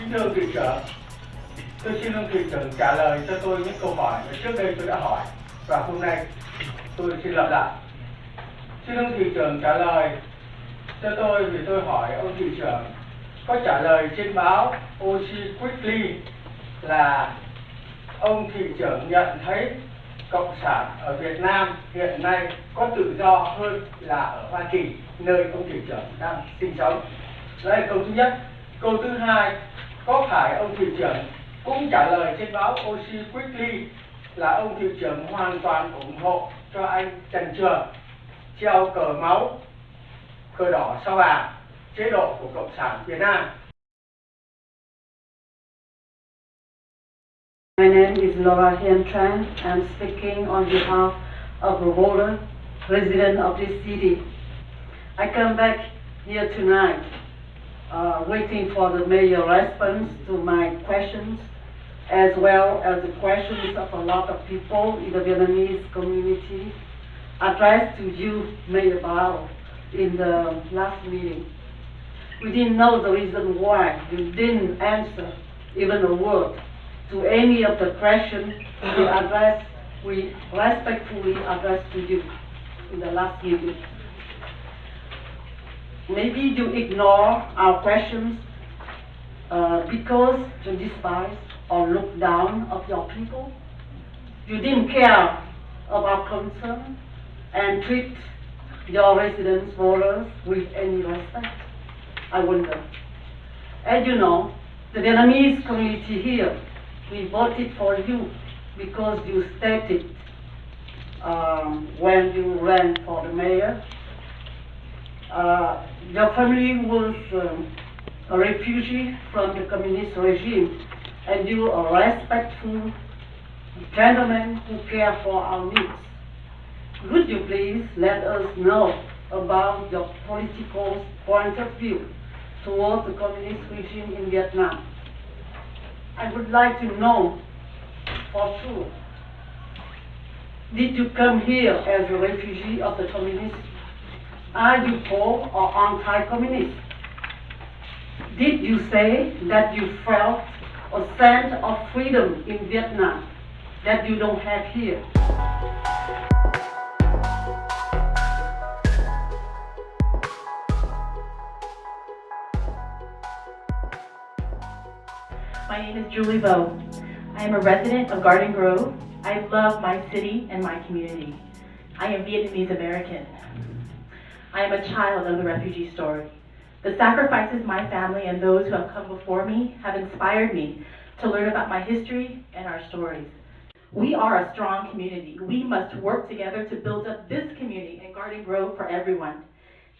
Kính thưa ông thị trưởng, tôi xin ông thị trưởng trả lời cho tôi những câu hỏi mà trước đây tôi đã hỏi và hôm nay tôi xin lặp lại. Xin ông thị trưởng trả lời cho tôi vì tôi hỏi ông thị trưởng có trả lời trên báo Oshi Quickly là ông thị trưởng nhận thấy Cộng sản ở Việt Nam hiện nay có tự do hơn là ở Hoa Kỳ, nơi ông thị trưởng đang sinh sống. Đó là câu thứ nhất. Câu thứ hai, có phải ông thị trưởng cũng trả lời trên báo Oshi Quickly là ông thị trưởng hoàn toàn ủng hộ cho anh Trần Trường treo cờ máu, cờ đỏ sao vàng, chế độ của Cộng sản Việt Nam? My name is Laura Hian Tran. I'm speaking on behalf of a voter, resident of this city. I come back here tonight, waiting for the mayor's response to my questions, as well as the questions of a lot of people in the Vietnamese community addressed to you, Mayor Bao, in the last meeting. We didn't know the reason why you didn't answer even a word to any of the questions we respectfully addressed to you in the last meeting. Maybe you ignore our questions because you despise or look down of your people. You didn't care of our concern and treat your residents, voters with any respect. I wonder. As you know, the Vietnamese community here, we voted for you because you stated when you ran for the mayor, your family was a refugee from the communist regime, and you are a respectful gentleman who care for our needs. Would you please let us know about your political point of view towards the communist regime in Vietnam? I would like to know for sure, did you come here as a refugee of the communists? Are you pro or anti-communist? Did you say that you felt a sense of freedom in Vietnam that you don't have here? My name is Julie Vo. I am a resident of Garden Grove. I love my city and my community. I am Vietnamese American. I am a child of the refugee story. The sacrifices my family and those who have come before me have inspired me to learn about my history and our stories. We are a strong community. We must work together to build up this community and Garden Grove for everyone.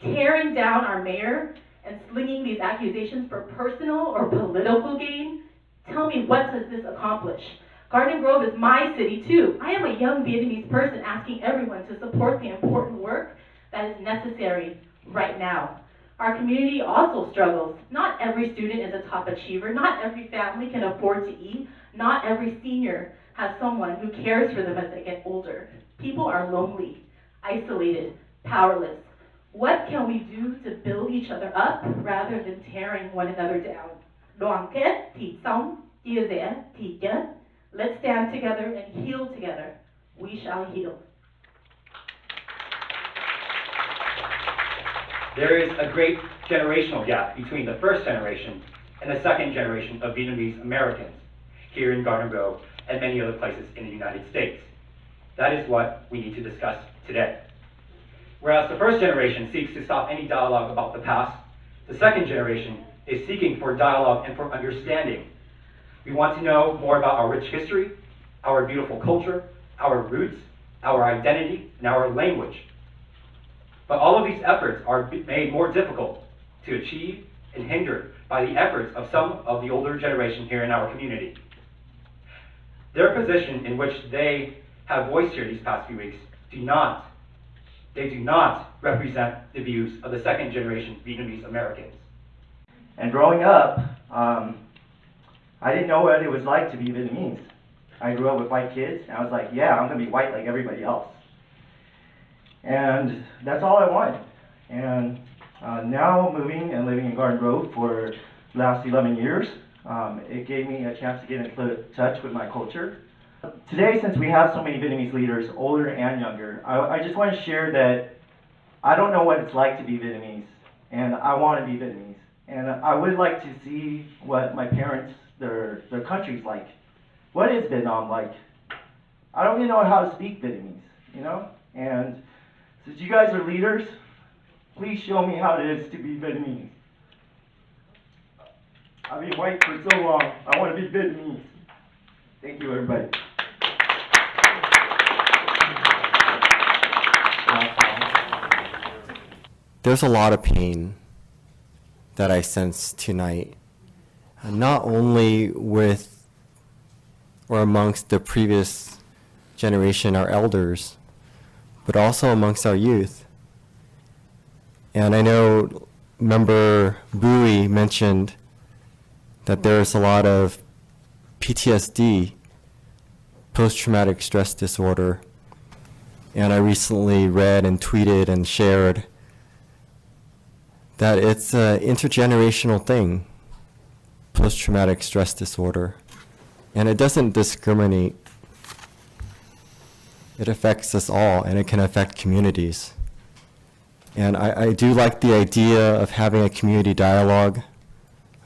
Tearing down our mayor and slinging these accusations for personal or political gain, tell me, what does this accomplish? Garden Grove is my city too. I am a young Vietnamese person asking everyone to support the important work that is necessary right now. Our community also struggles. Not every student is a top achiever. Not every family can afford to eat. Not every senior has someone who cares for them as they get older. People are lonely, isolated, powerless. What can we do to build each other up rather than tearing one another down? Đoàn kết thì sống, chia rẽ thì chết. Let's stand together and heal together. We shall heal. There is a great generational gap between the first generation and the second generation of Vietnamese Americans here in Garden Grove and many other places in the United States. That is what we need to discuss today. Whereas the first generation seeks to stop any dialogue about the past, the second generation is seeking for dialogue and for understanding. We want to know more about our rich history, our beautiful culture, our roots, our identity, and our language. But all of these efforts are made more difficult to achieve and hindered by the efforts of some of the older generation here in our community. Their position in which they have voiced here these past few weeks do not represent the views of the second generation Vietnamese Americans. And growing up, I didn't know what it was like to be Vietnamese. I grew up with white kids, and I was like, yeah, I'm going to be white like everybody else. And that's all I wanted. And now moving and living in Garden Grove for the last 11 years, It gave me a chance to get into touch with my culture. Today, since we have so many Vietnamese leaders, older and younger, I just want to share that I don't know what it's like to be Vietnamese, and I want to be Vietnamese. And I would like to see what my parents, their country's like. What is Vietnam like? I don't even know how to speak Vietnamese, you know? And since you guys are leaders, please show me how it is to be Vietnamese. I've been white for so long, I want to be Vietnamese. Thank you, everybody. There's a lot of pain that I sense tonight, not only with or amongst the previous generation, our elders, but also amongst our youth. And I know Member Bowie mentioned that there's a lot of PTSD, post-traumatic stress disorder, and I recently read and tweeted and shared that it's an intergenerational thing, post-traumatic stress disorder, and it doesn't discriminate. It affects us all, and it can affect communities. And I do like the idea of having a community dialogue.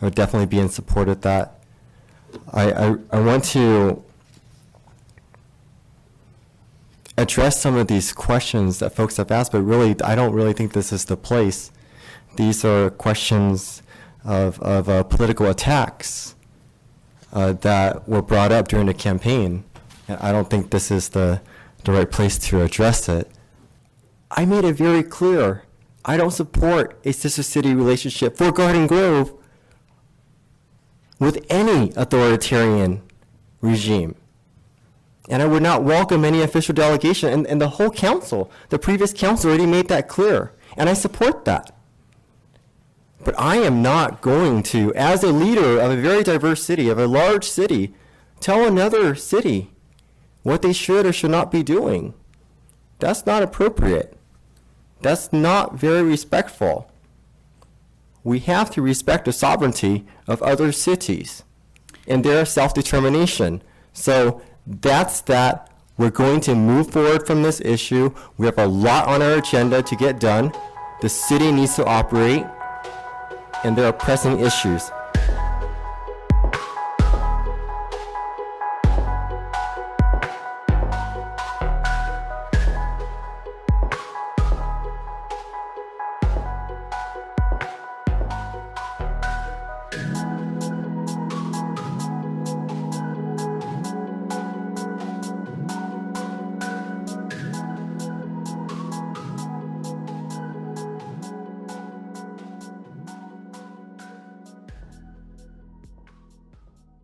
I would definitely be in support of that. I want to address some of these questions that folks have asked, but really, I don't really think this is the place. These are questions of political attacks that were brought up during the campaign. And I don't think this is the right place to address it. I made it very clear, I don't support a sister-city relationship for Garden Grove with any authoritarian regime. And I would not welcome any official delegation. And the whole council, the previous council already made that clear. And I support that. But I am not going to, as a leader of a very diverse city, of a large city, tell another city what they should or should not be doing. That's not appropriate. That's not very respectful. We have to respect the sovereignty of other cities and their self-determination. So that's that. We're going to move forward from this issue. We have a lot on our agenda to get done. The city needs to operate, and there are pressing issues.